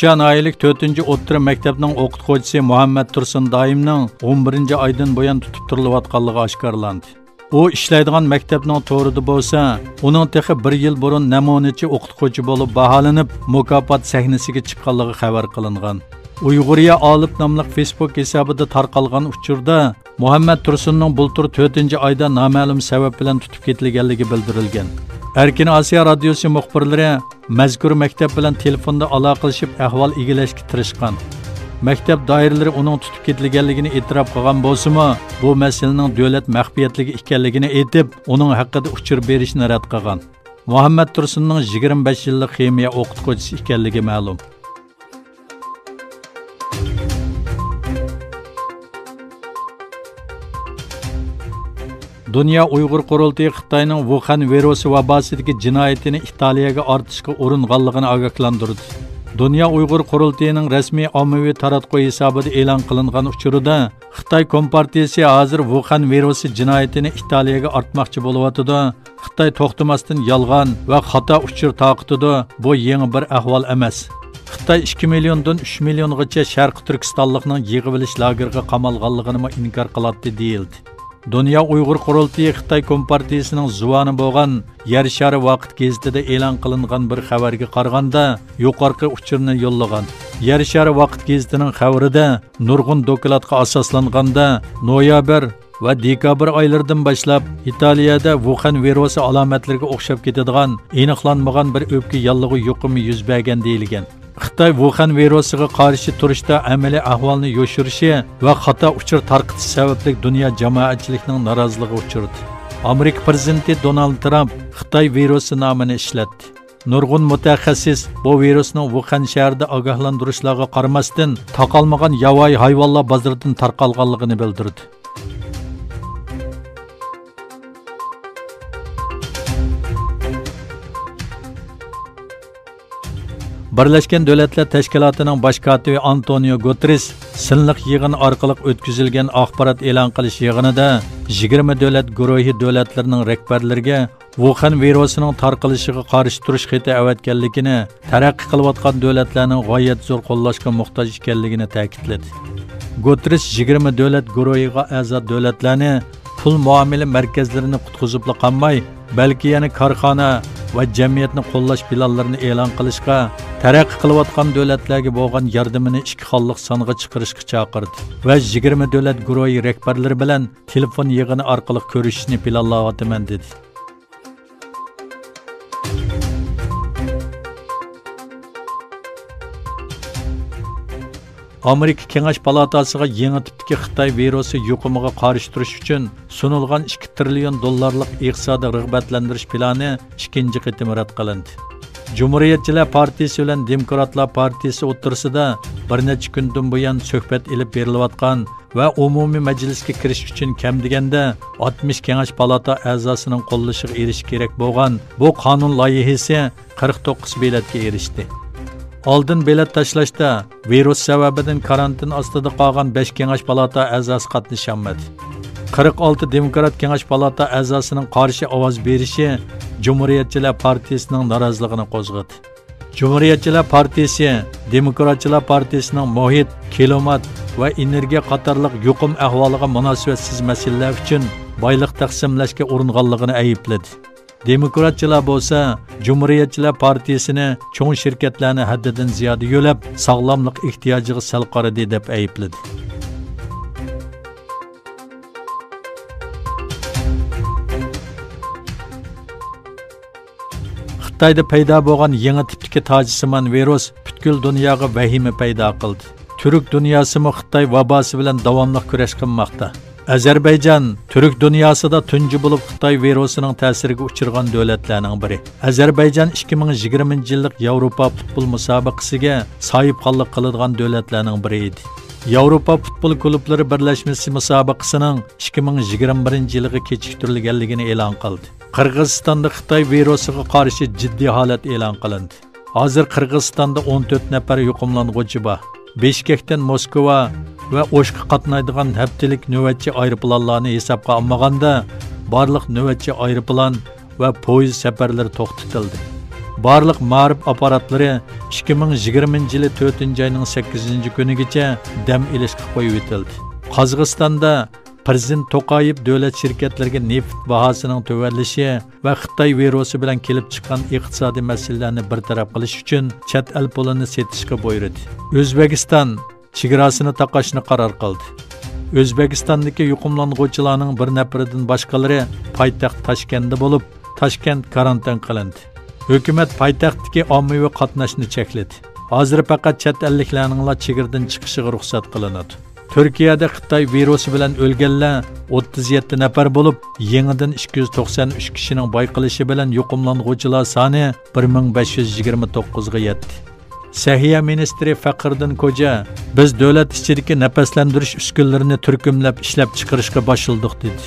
Uçan aylık 4. o'rta maktabning o'qituvchisi Muhammad Tursun Daimning 11 oydan buyon tutib turilayotganligi oshkorlandi. U ishlaydigan maktabning to'rida bo'lsa, uning texi 1 yil burun namunachi o'qituvchi bo'lib baholanib, mukofot sahnasiga chiqqanligi xabar qilingan. Uyg'uriya Olib nomli Facebook hisobida tarqalgan uchurda Muhammad Tursunning bultur 4 oyda noma'lum sabab bilan tutib ketilganligi bildirilgan. Erkin Osiyo radiosi muxbirlari mazkur maktab bilan telefonda aloqalashib ahvol egilashga tirishgan. Maktab doiralari uning tutib ketilganligini e'tirof qilgan bo'lsa-mu, bu masalaning davlat maxfiyatligi ekanligini aytib, uning haqida uchur berishni rad qilgan. Muhammad Tursunning 25 yillik ximiya o'qituvchisi ekanligi ma'lum. Dünya Uyghur Qurultayı Xitoyning Wuhan virusi vabosidagi jinoyatini Italiyaga ortishga uringanligini ogohlantirdi. Dünya Uyghur Qurultayining rasmiy ommaviy taratquv hisobida e'lon qilingan uchurida Xitoy Kompartiyasi hozir Wuhan virusi jinoyatini Italiyaga ortmoqchi bo'layotdi. Xitoy to'xtamasdan yolg'on va xato uchur taqitidi. Bu yangi bir ahvol emas. Xitoy 2 milliondan 3 milliongacha Sharq Turkistonlikning yig'ib olish lageriga qamalganligini inkor qiladi deyildi. Dünya Uyghur Qurultayı Xitoy Kompartiyasining zuvoni bo'lgan Yer shari vaqt gazetida e'lon qilingan bir xabarga qaraganda yuqorqi uchurni yo'llagan. Yer shari vaqt gazetining xabarida nurg'un dokladga asoslanganda noyabr va dekabr oylaridan boshlab Italiyada Wuhan virusi alomatlariga o'xshab ketadigan aniqlanmagan bir o'pka yollig'i yuqumi yuz bergan deyilgan. Xitoy Wuhan virusiga qarshi turishda amaliy ahvolni yo'shirishi va xato uchur tarqitish sababli dunyo jamoatchiligining noroziligi uchirdi. Amerika prezidenti Donald Trump Xitoy virusi nomini ishlatdi. Nurg'un mutaxassis bu virusning Wuhan shahrida ogohlantirishlarga qaramasdan taqalmagan yovvoyi hayvonlar bozoridan tarqalganligini bildirdi. Birleşken Devletler Teşkilatı'nın baş katibi Antonio Guterres, sinliq yig'in orqali o'tkazilgan axborot e'lon qilish yig'inida 20 davlat guruhi davlatlarning rahbarlariga Wuhan virusining tarqalishiga qarshi turish xati avatganligini, taraqqiy qilayotgan davlatlarning g'oyat zo'r qo'llashga muhtoj ekanligini ta'kidladi. Guterres 20 davlat guruhiga a'zo davlatlarni pul muomala markazlarini qutqizib qolmay, balki yana korxona va jamiyatni qo'llash planlarini e'lon qilishga, taraqqiy qilayotgan davlatlarga bo'lgan yordamini 2 xonliq songa chiqarishga chaqirdi va 20 davlat guruhi rahbarlari bilan telefon yig'ini orqali ko'rishishni planlayapman dedi. Amerika Kengash palatasiga yangi tipdagi Xitoy virusi yuqumiga qarshi turish uchun sunilgan 2 trillion dollarlik iqtisodiy rag'batlantirish plani ikkinchi qitim rad qilindi. Cumhuriyetçiler Partisi bilan Demokratlar Partisi o'rtasida bir necha kundan buyon suhbat ilib berilayotgan va umumiy majlisga kirish uchun kam deganda 60 Kengash palata a'zosining qo'llashiga erish kerak bo'lgan bu qonun loyihasi 49 belatga erishdi. Oldin belat tashlashda virus sababidan karantin ostida qolgan 5 Kengash palata a'zosi qatnashamadi. 46 Demokrat Kengash palata a'zosining qarshi ovoz berishi Cumhuriyetçiler Partisining noroziligini qo'zg'adi. Cumhuriyetçiler Partisi, Demokratchilar Partisining muhit, klimat va energiya qatorliq yuqum ahvoliga munosabatsiz masalalar uchun boylik taqsimlashga uringanligini aybladi. Demokratchilar bo'lsa, Cumhuriyetçiler Partisini cho'ng shirkatlarni haddidan ziyoda yo'lab, sog'lomlik ehtiyojiga sal qaradi deb aybladi. Xitoyda paydo bo'lgan yangi tipdagi tojisimon virus butkul dunyoga vahima paydo qildi. Turk dunyosimi Xitoy vabosi bilan davomli kurash qilmoqda. Azerbaycan Türk dünyasida tunji bo'lib Xitoy virusining ta'siriga uchirgan davlatlarning biri. Azerbaycan 2020-yillik Yevropa futbol musobaqasiga sohibxonlik qiladigan davlatlarning biri edi. Yevropa futbol klublari birlashmasi musobaqasining 2021-yilga kechiktirilganligini e'lon qildi. Qirg'izistonda Xitoy virusiga qarshi jiddiy holat e'lon qilindi. Hozir Qirg'izistonda 14 nafar yuqumlanuvchi bor. Bishkekdan Moskva va O'shga qatnaydigan haftalik navbatchi aeroplanlarni hisobga olmaganda, barliq navbatchi aeroplan va poyezd safarlari to'xtatildi. Barlıq ma'rif aparatlari 2020 yılı 4 ayının 8 kunigacha dam ilishga qo'yib etildi. Qozog'istonda Prezident Toqayev davlat shirkatlariga neft bahosining tuvanlishi va Xitoy virusi bilan kelib chiqqan iqtisodiy masalalarni bartaraf qilish uchun chet el pulini setishga buyurdi. O'zbekiston chegarasini taqashni qaror qildi. O'zbekistondagi yuqumlanuvchilarning bir nafaridan boshqalari poytaxt Toshkentda bo'lib, Toshkent karantin qilindi. Hukumat poytaxtdagi ommaviy qatnashni chekladi. Hozir faqat chet elliklarning chegaradan chiqishiga ruxsat qilinadi. Türkiye'de Xitoy virusi bilan o'lganlar 37 nafar bo'lib, yangidan 293 kishining bayqilishi bilan yuqumlanuvchilar soni 1529 ga yetdi. Səhiyyə ministri Fəxriddin Qoca, biz dövlət içidəki nəfəsləndiriş üskunlarini türkümləb işləb çıxarışqa başladıq dedi.